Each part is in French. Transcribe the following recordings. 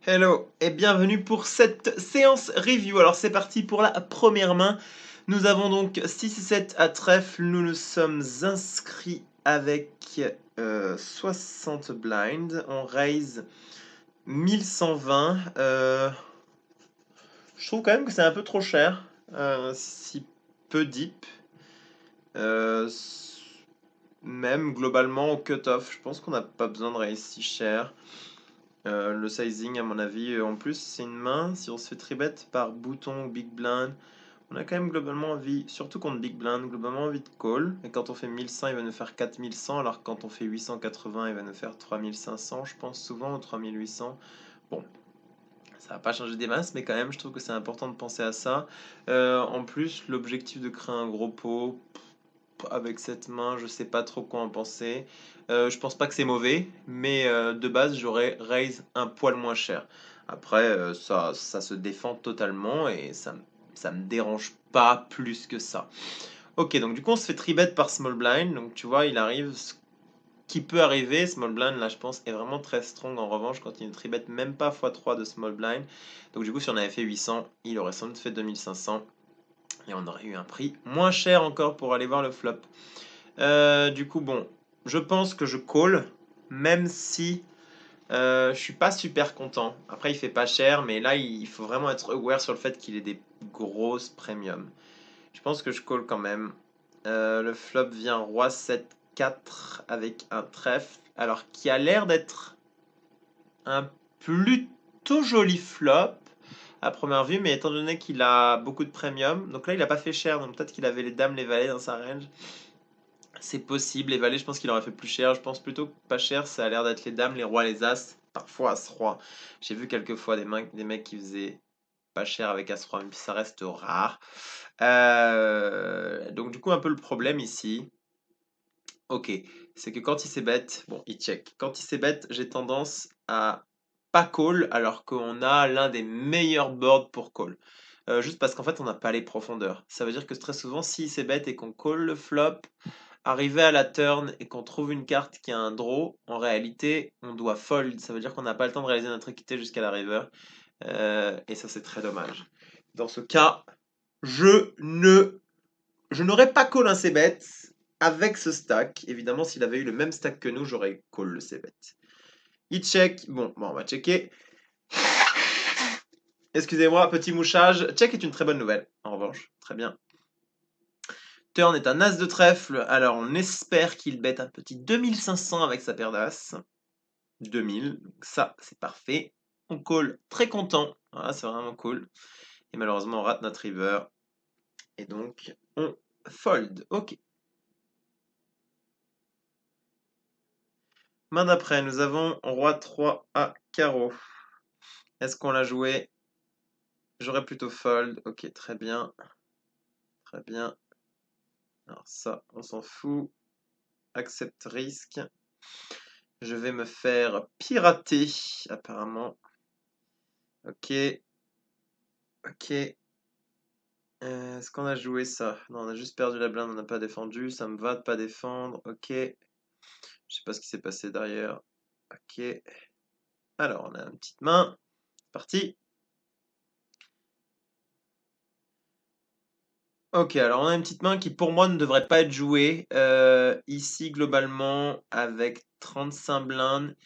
Hello et bienvenue pour cette séance review. Alors c'est parti pour la première main. Nous avons donc 6 et 7 à trèfle. Nous nous sommes inscrits avec 60 blinds. On raise 1120. Je trouve quand même que c'est un peu trop cher. Si peu deep. Euh, s- Même globalement au cut-off. Je pense qu'on n'a pas besoin de raise si cher. Le sizing, à mon avis, en plus, c'est une main. Si on se fait tribet par bouton ou big blind, on a quand même globalement envie, surtout contre big blind, globalement envie de call. Et quand on fait 1100, il va nous faire 4100, alors que quand on fait 880, il va nous faire 3500, je pense souvent, ou 3800. Bon, ça va pas changer des masses, mais quand même, je trouve que c'est important de penser à ça. En plus, l'objectif de créer un gros pot, avec cette main, je sais pas trop quoi en penser. Je pense pas que c'est mauvais, mais de base, j'aurais raise un poil moins cher. Après, ça se défend totalement et ça me dérange pas plus que ça. Ok, donc du coup, on se fait tribet par small blind. Donc tu vois, il arrive ce qui peut arriver. Small blind, là, je pense, est vraiment très strong. En revanche, quand il ne tribet même pas x3 de small blind. Donc du coup, si on avait fait 800, il aurait sans doute fait 2500. Et on aurait eu un prix moins cher encore pour aller voir le flop. Du coup, bon, je pense que je call, même si je suis pas super content. Après, il fait pas cher, mais là, il faut vraiment être aware sur le fait qu'il ait des grosses premiums. Je pense que je call quand même. Le flop vient roi 7 4 avec un trèfle, alors qui a l'air d'être un plutôt joli flop à première vue, mais étant donné qu'il a beaucoup de premium, donc là, il a pas fait cher, donc peut-être qu'il avait les dames, les valets dans sa range. C'est possible, les valets, je pense qu'il aurait fait plus cher. Je pense plutôt que pas cher, ça a l'air d'être les dames, les rois, les as. Parfois as-roi. J'ai vu quelques fois des mecs qui faisaient pas cher avec as-roi, mais ça reste rare. Donc du coup, un peu le problème ici, ok, c'est que quand il s'est bête, bon, il check. Quand il s'est bête, j'ai tendance à pas call alors qu'on a l'un des meilleurs boards pour call. Juste parce qu'en fait, on n'a pas les profondeurs. Ça veut dire que très souvent, s'il s'est bête et qu'on call le flop, arrivé à la turn et qu'on trouve une carte qui a un draw, en réalité, on doit fold. Ça veut dire qu'on n'a pas le temps de réaliser notre équité jusqu'à la river. Et ça, c'est très dommage. Dans ce cas, je ne, je n'aurais pas call un c-bet avec ce stack. Évidemment, s'il avait eu le même stack que nous, j'aurais call le c-bet. Il check. Bon, on va checker. Excusez-moi, petit mouchage. Check est une très bonne nouvelle, en revanche. Très bien. Turn est un as de trèfle, alors on espère qu'il bête un petit 2500 avec sa paire d'as. 2000, donc ça c'est parfait. On call très content, voilà, c'est vraiment cool. Et malheureusement on rate notre river. Et donc on fold. Ok. Main d'après, nous avons roi 3 à carreau. Est-ce qu'on l'a joué? J'aurais plutôt fold. Ok, très bien. Très bien. Alors ça, on s'en fout. Accepte risque. Je vais me faire pirater, apparemment. Ok, ok. Est-ce qu'on a joué ça? Non, on a juste perdu la blinde, on n'a pas défendu. Ça me va de pas défendre. Ok. Je sais pas ce qui s'est passé derrière. Ok. Alors, on a une petite main. C'est parti. Ok, alors on a une petite main qui pour moi ne devrait pas être jouée. Ici, globalement, avec 35 blindes,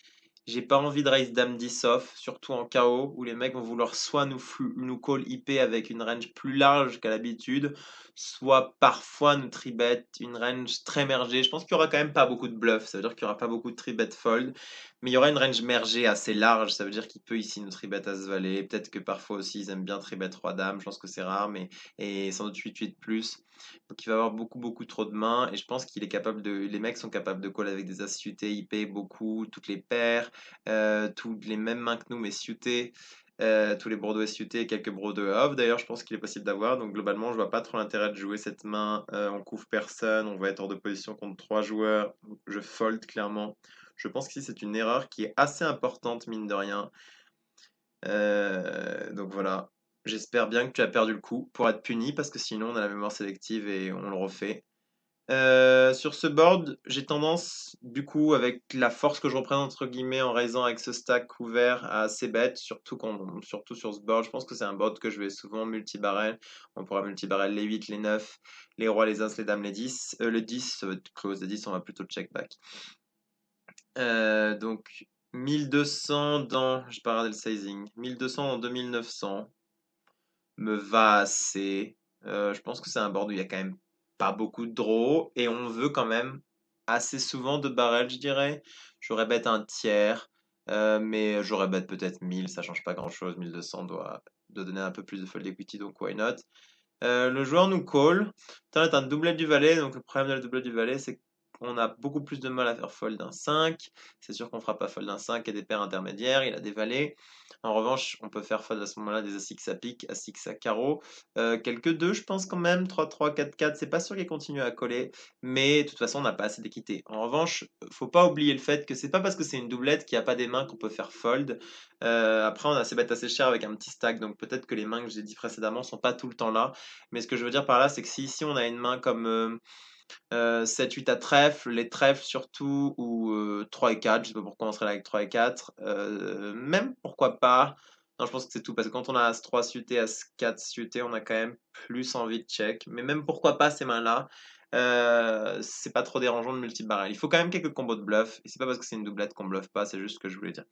j'ai pas envie de raise dame 10 off, surtout en KO, où les mecs vont vouloir soit nous call IP avec une range plus large qu'à l'habitude, soit parfois nous tribet une range très mergée. Je pense qu'il y aura quand même pas beaucoup de bluff, ça veut dire qu'il y aura pas beaucoup de tribet fold, mais il y aura une range mergée assez large, ça veut dire qu'il peut ici nous tribet as valet. Peut-être que parfois aussi ils aiment bien tribet roi dame, je pense que c'est rare, mais et sans doute 8-8 plus. Donc il va avoir beaucoup trop de mains, et je pense qu'il est capable de. Les mecs sont capables de call avec des as suités, IP, beaucoup, toutes les paires. Tous les mêmes mains que nous, mais suités. Tous les Bordeaux SUT et quelques Bordeaux off. D'ailleurs, je pense qu'il est possible d'avoir. Donc, globalement, je vois pas trop l'intérêt de jouer cette main. On couvre personne. On va être hors de position contre 3 joueurs. Je fold clairement. Je pense qu'ici, c'est une erreur qui est assez importante, mine de rien. Donc voilà. J'espère bien que tu as perdu le coup pour être puni parce que sinon, on a la mémoire sélective et on le refait. Sur ce board, j'ai tendance, du coup, avec la force que je représente entre guillemets en raisant avec ce stack ouvert à assez bet, surtout sur ce board. Je pense que c'est un board que je vais souvent multi-barrel. On pourra multi-barrel les 8, les 9, les rois, les as, les dames, les 10. Le 10, ça va être close. Les 10, on va plutôt check back. Donc 1200 dans, je vais pas regarder le sizing, 1200 dans 2900 me va assez. Je pense que c'est un board où il y a quand même pas beaucoup de draws et on veut quand même assez souvent de barrel, je dirais. J'aurais bet un tiers, mais j'aurais bet peut-être 1000, ça change pas grand-chose. 1200 doit donner un peu plus de fold equity, donc why not? Le joueur nous call. Turn est un doublet du valet, donc le problème de la doublet du valet, c'est qu'on a beaucoup plus de mal à faire fold un 5. C'est sûr qu'on fera pas fold un 5 et des paires intermédiaires, il a des valets. En revanche, on peut faire fold à ce moment-là des As-X à pique, As-X à carreau. Quelques 2, je pense quand même, 3-3, 4-4, c'est pas sûr qu'il continue à coller, mais de toute façon, on n'a pas assez d'équité. En revanche, faut pas oublier le fait que c'est pas parce que c'est une doublette qu'il n'y a pas des mains qu'on peut faire fold. Après, on a assez bêtes assez cher avec un petit stack, donc peut-être que les mains que j'ai dit précédemment sont pas tout le temps là. Mais ce que je veux dire par là, c'est que si ici on a une main comme 7-8 à trèfle, les trèfles surtout, ou 3 et 4, je sais pas pourquoi on serait là avec 3 et 4, même pourquoi pas. Non, je pense que c'est tout, parce que quand on a As-3 suité, As-4 suité, on a quand même plus envie de check. Mais même pourquoi pas ces mains-là, c'est pas trop dérangeant de multi-barrel. Il faut quand même quelques combos de bluff, et c'est pas parce que c'est une doublette qu'on bluffe pas, c'est juste ce que je voulais dire.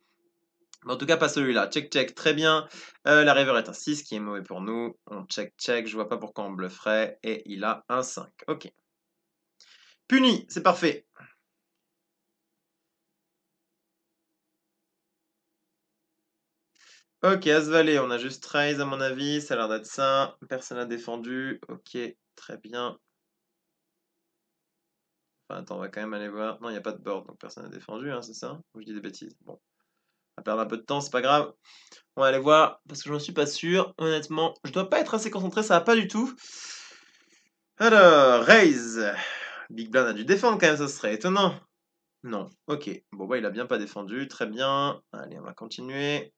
Mais en tout cas, pas celui-là. Check, check, très bien. La river est un 6 qui est mauvais pour nous. On check, check. Je vois pas pourquoi on blufferait. Et il a un 5. Ok. Puni, c'est parfait. Ok, As-Valet, on a juste raise à mon avis. Ça a l'air d'être ça. Personne n'a défendu. Ok, très bien. Enfin, attends, on va quand même aller voir. Non, il n'y a pas de board, donc personne n'a défendu, hein, c'est ça? Ou je dis des bêtises? Bon, on va perdre un peu de temps, c'est pas grave. On va aller voir, parce que j'en suis pas sûr. Honnêtement, je dois pas être assez concentré, ça va pas du tout. Alors, raise. Big Blind a dû défendre quand même, ça serait étonnant. Non, ok. Bon, bah, il a bien pas défendu, très bien. Allez, on va continuer.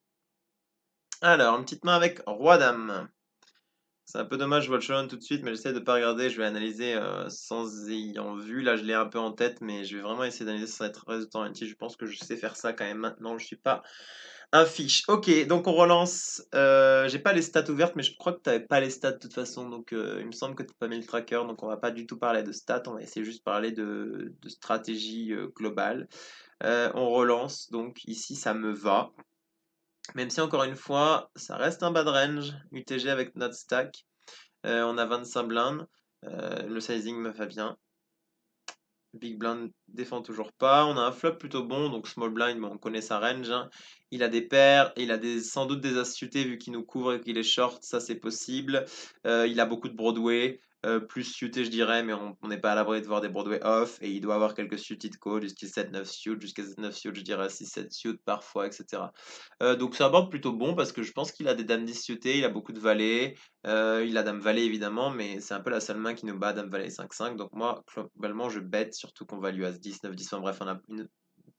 Alors, une petite main avec Roi-Dame. C'est un peu dommage, je vois le showdown tout de suite, mais j'essaie de pas regarder. Je vais analyser sans ayant vu. Là, je l'ai un peu en tête, mais je vais vraiment essayer d'analyser sans être reste de temps entier. Je pense que je sais faire ça quand même maintenant. Je suis pas un fiche. Ok, donc on relance. J'ai pas les stats ouvertes, mais je crois que tu n'avais pas les stats de toute façon. Donc il me semble que tu n'as pas mis le tracker. Donc on va pas du tout parler de stats. On va essayer juste de parler de stratégie globale. On relance. Donc ici, ça me va. Même si encore une fois, ça reste un bad range. UTG avec notre stack. On a 25 blindes. Le sizing me va bien. Big blind défend toujours pas. On a un flop plutôt bon, donc small blind, bon, on connaît sa range, hein. Il a des paires, il a sans doute des as suités vu qu'il nous couvre et qu'il est short, ça c'est possible. Il a beaucoup de Broadway, plus suités je dirais, mais on n'est pas à l'abri de voir des Broadway off. Et il doit avoir quelques suited calls jusqu'à 7-9 suit, jusqu'à 7-9 suit, je dirais 6-7 suit parfois, etc. Donc c'est un board plutôt bon parce que je pense qu'il a des dames 10 suitées, il a beaucoup de valets. Il a dame valet évidemment, mais c'est un peu la seule main qui nous bat dame valet 5-5. Donc moi, globalement, je bet, surtout qu'on value as 10, 9, 10, enfin bref, on a une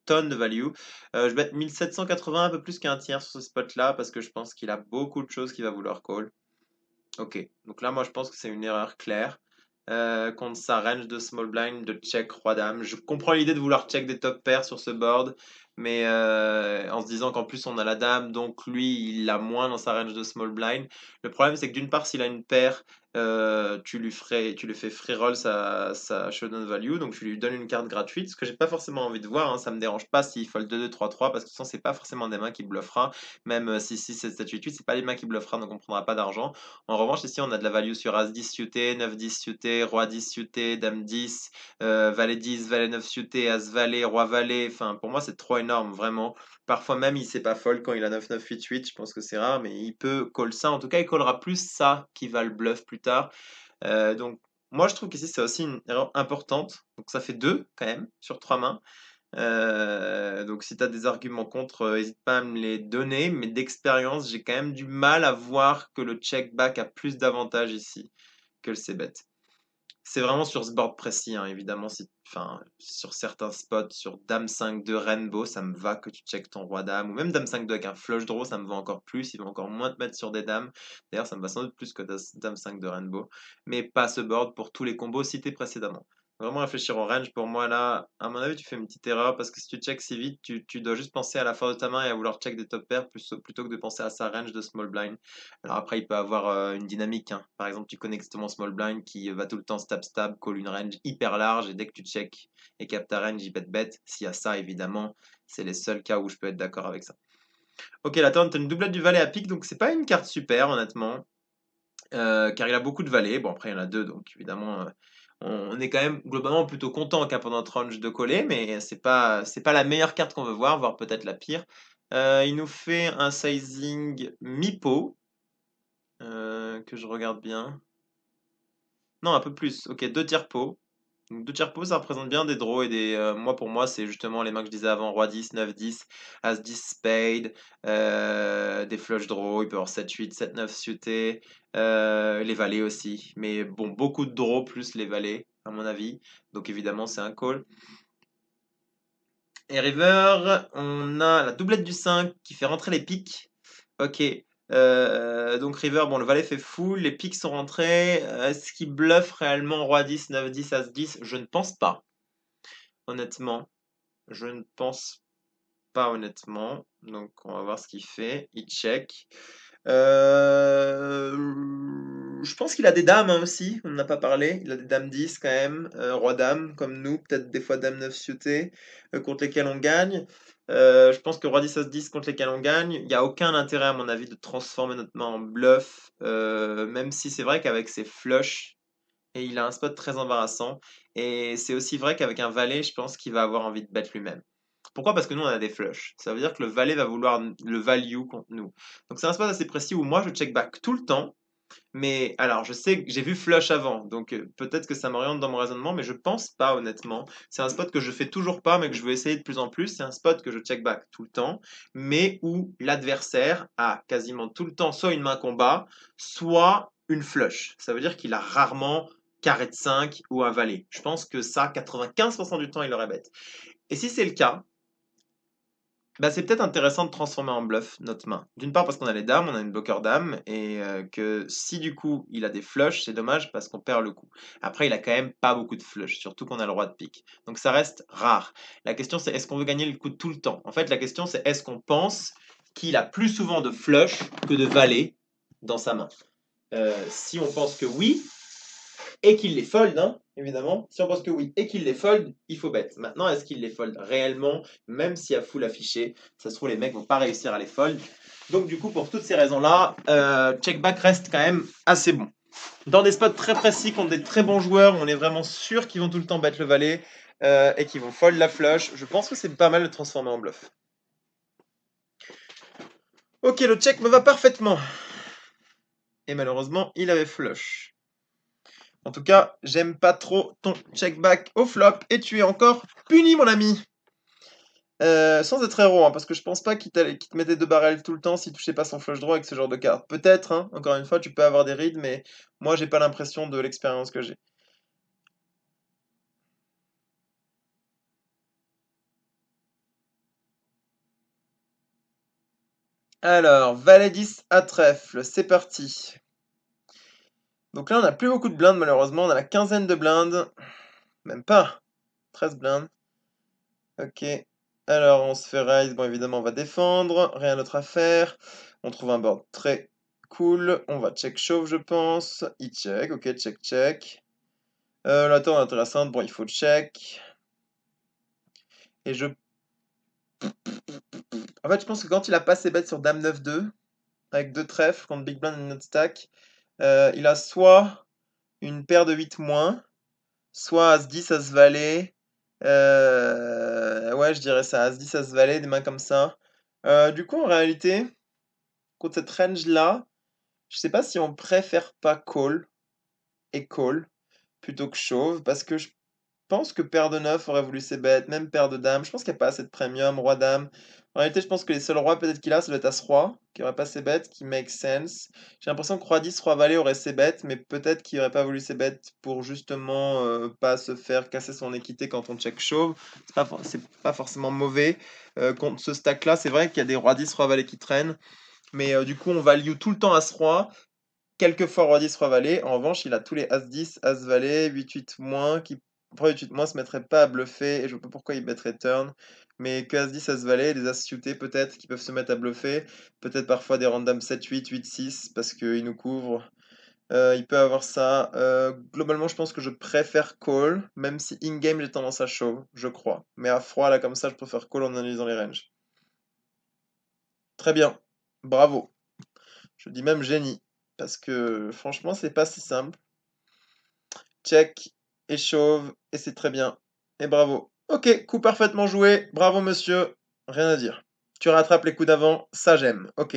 tonne de value. Je bet 1780, un peu plus qu'un tiers sur ce spot-là, parce que je pense qu'il a beaucoup de choses qu'il va vouloir call. Ok, donc là, moi, je pense que c'est une erreur claire. Contre sa range de small blind de check roi-dame. Je comprends l'idée de vouloir check des top pairs sur ce board, mais en se disant qu'en plus on a la dame, donc lui il a moins dans sa range de small blind. Le problème c'est que d'une part, s'il a une paire, tu lui fais free roll sa showdown value, donc tu lui donnes une carte gratuite, ce que j'ai pas forcément envie de voir, hein, ça me dérange pas s'il fold 2-2-3-3, parce que sinon c'est pas forcément des mains qui bluffera, même 6-6-7-7-8-8, c'est pas les mains qui bluffera, donc on prendra pas d'argent. En revanche, ici, on a de la value sur As-10 suité, 9-10 suité, Roi-10 suité, Dame-10, Valet-10, Valet-9 suité, As-Valet, Roi-Valet. Enfin, pour moi, c'est trop énorme, vraiment. Parfois même, il sait pas fold quand il a 9-9-8-8. Je pense que c'est rare, mais il peut call ça. En tout cas, il callera plus ça qui va le bluff plus tard. Donc, moi, je trouve qu'ici, c'est aussi une erreur importante. Donc, ça fait 2 quand même sur 3 mains. Donc si tu as des arguments contre, n'hésite pas à me les donner, mais d'expérience, j'ai quand même du mal à voir que le check back a plus d'avantages ici que le c-bet. C'est vraiment sur ce board précis, hein, évidemment, enfin, sur certains spots, sur Dame 5 de Rainbow, ça me va que tu check ton roi dame, ou même Dame 5 de avec un flush draw, ça me va encore plus, il va encore moins te mettre sur des dames. D'ailleurs, ça me va sans doute plus que Dame 5 de Rainbow, mais pas ce board pour tous les combos cités précédemment. Vraiment réfléchir au range, pour moi, là, à mon avis, tu fais une petite erreur parce que si tu check si vite, tu dois juste penser à la fin de ta main et à vouloir check des top pairs plutôt que de penser à sa range de small blind. Alors après, il peut avoir une dynamique, hein. Par exemple, tu connais exactement small blind qui va tout le temps stab, call une range hyper large et dès que tu check et capte ta range, il bet. S'il y a ça, évidemment, c'est les seuls cas où je peux être d'accord avec ça. Ok, la turn, t'as une doublette du valet à pique, donc c'est pas une carte super, honnêtement. Car il a beaucoup de valets. Bon, après, il y en a deux, donc évidemment, on est quand même globalement plutôt content qu'un pendant range de coller, mais c'est pas la meilleure carte qu'on veut voir, voire peut-être la pire. Il nous fait un sizing mi-pot, que je regarde bien. Non, un peu plus. Ok, 2 tiers pot. Donc 2 tiers pot, ça représente bien des draws et des. Moi, pour moi, c'est justement les mains que je disais avant, roi 10, 9, 10, as 10 spade, des flush draws, il peut y avoir 7, 8, 7, 9 suités, les valets aussi. Mais bon, beaucoup de draws plus les valets, à mon avis. Donc évidemment, c'est un call. Et river, on a la doublette du 5 qui fait rentrer les piques. Ok. Donc river, bon, le valet fait full, les piques sont rentrés. Est-ce qu'il bluffe réellement roi 10, 9, 10, as 10? Je ne pense pas, honnêtement. Je ne pense pas honnêtement. Donc on va voir ce qu'il fait. Il check. Euh, Je pense qu'il a des dames hein, aussi. On n'en a pas parlé. Il a des dames 10 quand même. Roi dame comme nous. Peut-être des fois dame 9 suité contre lesquelles on gagne. Je pense que roi 10 as 10 contre lesquels on gagne. Il n'y a aucun intérêt à mon avis de transformer notre main en bluff. Même si c'est vrai qu'avec ses flushs, et il a un spot très embarrassant. Et c'est aussi vrai qu'avec un valet, je pense qu'il va avoir envie de bet lui-même. Pourquoi? Parce que nous, on a des flushs. Ça veut dire que le valet va vouloir le value contre nous. Donc c'est un spot assez précis où moi, je check back tout le temps. Mais alors, je sais que j'ai vu flush avant, donc peut-être que ça m'oriente dans mon raisonnement, mais je pense pas honnêtement. C'est un spot que je fais toujours pas, mais que je veux essayer de plus en plus. C'est un spot que je check back tout le temps, mais où l'adversaire a quasiment tout le temps soit une main combat, soit une flush. Ça veut dire qu'il a rarement carré de 5 ou un valet. Je pense que ça, 95% du temps, il aurait bête. Et si c'est le cas, bah, c'est peut-être intéressant de transformer en bluff notre main. D'une part parce qu'on a les dames, on a une bloqueur dame, et que si du coup il a des flushs, c'est dommage parce qu'on perd le coup. Après, il a quand même pas beaucoup de flushs, surtout qu'on a le roi de pique. Donc ça reste rare. La question c'est est-ce qu'on veut gagner le coup tout le temps? En fait, la question c'est est-ce qu'on pense qu'il a plus souvent de flushs que de valets dans sa main? Si on pense que oui, et qu'il les fold, hein, évidemment. Si on pense que oui et qu'il les fold, il faut bet. Maintenant, est-ce qu'il les fold réellement, même s'il y a full affiché? Ça se trouve, les mecs vont pas réussir à les fold. Donc, du coup, pour toutes ces raisons-là, check back reste quand même assez bon. Dans des spots très précis contre des très bons joueurs, on est vraiment sûr qu'ils vont tout le temps bet le valet et qu'ils vont fold la flush. Je pense que c'est pas mal de transformer en bluff. Ok, le check me va parfaitement. Et malheureusement, il avait flush. En tout cas, j'aime pas trop ton check back au flop et tu es encore puni, mon ami. Sans être héros, hein, parce que je pense pas qu'il te mettait 2 barrels tout le temps s'il touchait pas son flush draw avec ce genre de carte. Peut-être, hein, encore une fois, tu peux avoir des rides, mais moi j'ai pas l'impression de l'expérience que j'ai. Alors, valet 10 à trèfle, c'est parti. Donc là, on n'a plus beaucoup de blindes, malheureusement. On a la quinzaine de blindes. Même pas. 13 blindes. Ok. Alors, on se fait raise. Bon, évidemment, on va défendre. Rien d'autre à faire. On trouve un board très cool. On va check shove, je pense. Il check. Ok, check, check. La turn intéressante. Bon, il faut check. Et En fait, je pense que quand il a pas ses bêtes sur Dame 9-2, avec 2 trèfles contre Big Blind et notre stack, il a soit une paire de 8 moins, soit As-10, As-Valet. Ouais, je dirais ça. As-10, As-Valet, des mains comme ça. Du coup, en réalité, contre cette range-là, je sais pas si on préfère pas call et call plutôt que shove, parce que je pense que paire de 9 aurait voulu ses bêtes, même paire de dames. Je pense qu'il n'y a pas assez de premium, roi dame. En réalité, je pense que les seuls rois peut-être qu'il a, ça doit être As-Roi, qui aurait pas ses bêtes, qui make sense. J'ai l'impression que roi 10, roi valet aurait ses bêtes, mais peut-être qu'il aurait pas voulu ses bêtes pour justement pas se faire casser son équité quand on check chauve. C'est pas forcément mauvais. Contre ce stack-là, c'est vrai qu'il y a des roi 10, roi valet qui traînent, mais du coup, on value tout le temps As-Roi. Quelquefois roi 10, roi valet. En revanche, il a tous les As-10, As-Valet, 8-8 moins qui Après, moi, se mettrait pas à bluffer, et je vois pas pourquoi il mettrait turn. Mais que As-10, As-Valet, les As suités peut-être, qui peuvent se mettre à bluffer. Peut-être parfois des randoms 7-8, 8-6, parce qu'ils nous couvrent. Il peut avoir ça. Globalement, je pense que je préfère call, même si in-game j'ai tendance à shove, je crois. Mais à froid, là, comme ça, je préfère call en analysant les ranges. Très bien. Bravo. Je dis même génie. Parce que franchement, c'est pas si simple. Check, et chauve, et c'est très bien. Et bravo. Ok, coup parfaitement joué. Bravo, monsieur. Rien à dire. Tu rattrapes les coups d'avant, ça j'aime. Ok.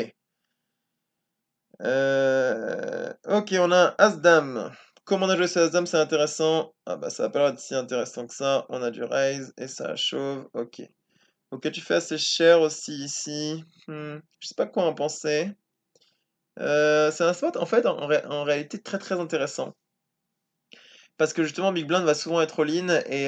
Ok, on a un As-Dame. Comme on a joué ce As-Dame, c'est intéressant. Ah bah ça va pas être si intéressant que ça. On a du raise, et ça chauve. Ok. Ok, tu fais assez cher aussi ici. Je sais pas quoi en penser. C'est un spot en fait en réalité très très intéressant. Parce que justement, Big Blind va souvent être all-in et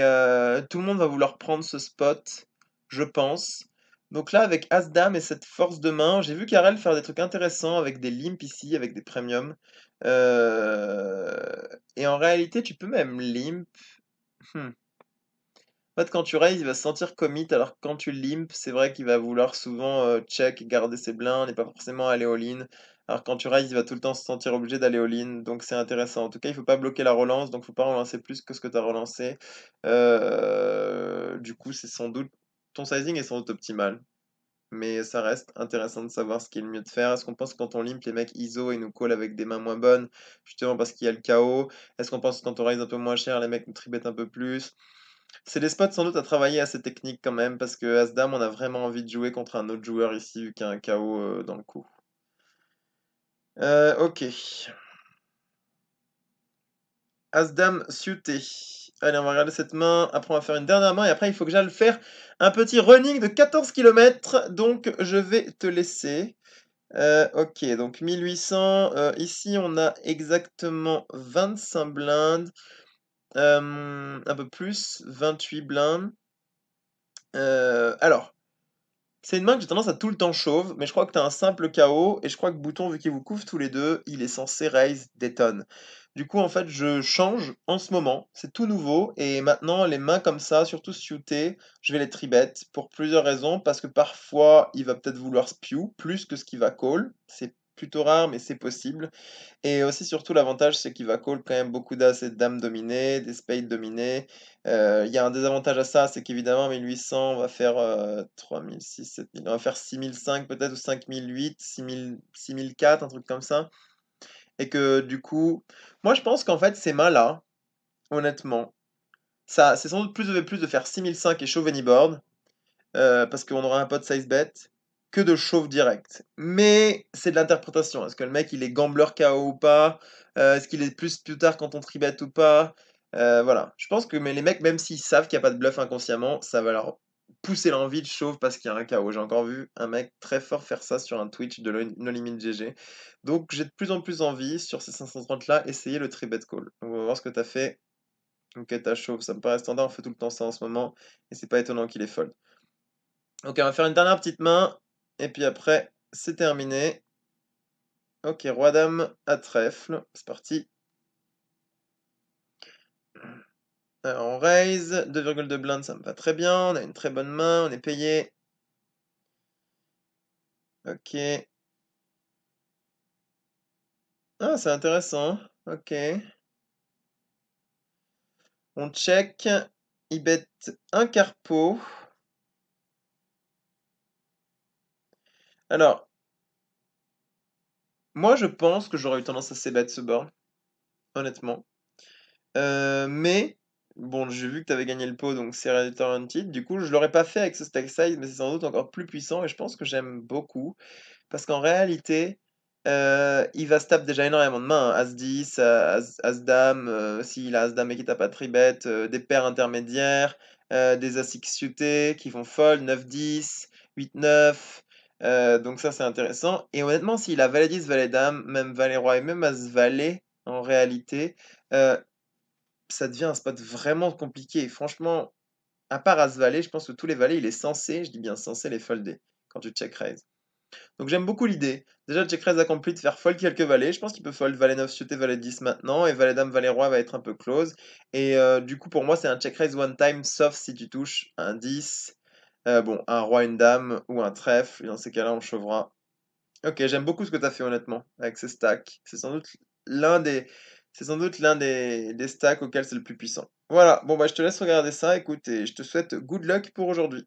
tout le monde va vouloir prendre ce spot, je pense. Donc là, avec As-Dame et cette force de main, j'ai vu Karel faire des trucs intéressants avec des limps ici, avec des premiums. Et en réalité, tu peux même limp. Hmm. En fait, quand tu raise, il va se sentir commit, alors que quand tu limp, c'est vrai qu'il va vouloir souvent check, garder ses blindes et pas forcément aller all-in. Alors quand tu raise, il va tout le temps se sentir obligé d'aller all-in, donc c'est intéressant. En tout cas, il faut pas bloquer la relance, donc faut pas relancer plus que ce que tu as relancé. Du coup, c'est sans doute ton sizing est sans doute optimal. Mais ça reste intéressant de savoir ce qui est le mieux de faire. Est-ce qu'on pense que quand on limp, les mecs ISO et nous call avec des mains moins bonnes, justement parce qu'il y a le chaos? Est-ce qu'on pense que quand on raise un peu moins cher, les mecs nous tribet un peu plus? C'est des spots sans doute à travailler assez techniques quand même, parce que As-Dame, on a vraiment envie de jouer contre un autre joueur ici, vu qu'il y a un KO dans le coup. Ok. As-Dame suité. Allez, on va regarder cette main. Après, on va faire une dernière main. Et après, il faut que j'aille faire un petit running de 14 km. Donc, je vais te laisser. Ok, donc 1800. Ici, on a exactement 25 blindes. Un peu plus, 28 blindes. Alors. C'est une main que j'ai tendance à tout le temps chauve, mais je crois que t'as un simple KO, et je crois que Bouton, vu qu'il vous couvre tous les deux, il est censé raise des tonnes. Du coup, en fait, je change en ce moment, c'est tout nouveau, et maintenant, les mains comme ça, surtout suitées, je vais les tribet pour plusieurs raisons, parce que parfois, il va peut-être vouloir spew plus que ce qu'il va call, c'est plutôt rare, mais c'est possible. Et aussi, surtout, l'avantage, c'est qu'il va call quand même beaucoup d'as et de dames dominées, des spades dominés. Il y a un désavantage à ça, c'est qu'évidemment, 1800, on va faire 3006, 7000, on va faire 6005 peut-être, ou 5008, 6000, 6004, un truc comme ça. Et que du coup, moi je pense qu'en fait, ces mains-là, honnêtement, ça, c'est sans doute plus de faire 6005 et shove any board, parce qu'on aura un pot size bet, que de chauve direct. Mais c'est de l'interprétation. Est-ce que le mec il est gambler KO ou pas? Est-ce qu'il est plus tard quand on tribet ou pas? Voilà. Je pense que mais les mecs, même s'ils savent qu'il n'y a pas de bluff inconsciemment, ça va leur pousser l'envie de chauve parce qu'il y a un KO. J'ai encore vu un mec très fort faire ça sur un Twitch de No Limit GG. Donc j'ai de plus en plus envie sur ces 530 là, essayer le tribet call. Donc, on va voir ce que tu as fait. Ok, t'as chauve, ça me paraît standard, on fait tout le temps ça en ce moment, et c'est pas étonnant qu'il est fold. Ok, on va faire une dernière petite main, et puis après, c'est terminé. Ok, roi-dame à trèfle, c'est parti. Alors, on raise, 2,2 blindes, ça me va très bien, on a une très bonne main, on est payé. Ok. Ah, c'est intéressant, ok. On check, il bet un carpeau. Alors, moi je pense que j'aurais eu tendance à c-bet ce board, honnêtement. Mais, bon, j'ai vu que tu avais gagné le pot, donc c'est Hereditary Haunted. Du coup, je l'aurais pas fait avec ce stack size, mais c'est sans doute encore plus puissant, et je pense que j'aime beaucoup. Parce qu'en réalité, il va se taper déjà énormément de mains, hein. As-10, As-Dame, s'il a As-Dame et qu'il t'a pas de tribet, des paires intermédiaires, des As-X suités qui vont fold, 9-10, 8-9. Donc ça, c'est intéressant. Et honnêtement, s'il a Valet-10, Valet-Dame, même Valet-Roi et même As-Valet, en réalité, euh, ça devient un spot vraiment compliqué. Franchement, à part As-Valet, je pense que tous les valets, il est censé, je dis bien censé, les folder quand tu check raise. Donc j'aime beaucoup l'idée. Déjà, check raise accompli de faire fold quelques valets. Je pense qu'il peut fold valet 9 suité, valet 10 maintenant. Et valet dame, valet roi va être un peu close. Et du coup, pour moi, c'est un check raise one time, sauf si tu touches un 10. Bon, un roi, une dame ou un trèfle. Et dans ces cas-là, on chauvra. Ok, j'aime beaucoup ce que tu as fait honnêtement avec ces stacks. L'un des, c'est sans doute l'un des stacks auxquels c'est le plus puissant. Voilà, bon bah je te laisse regarder ça, écoute, et je te souhaite good luck pour aujourd'hui.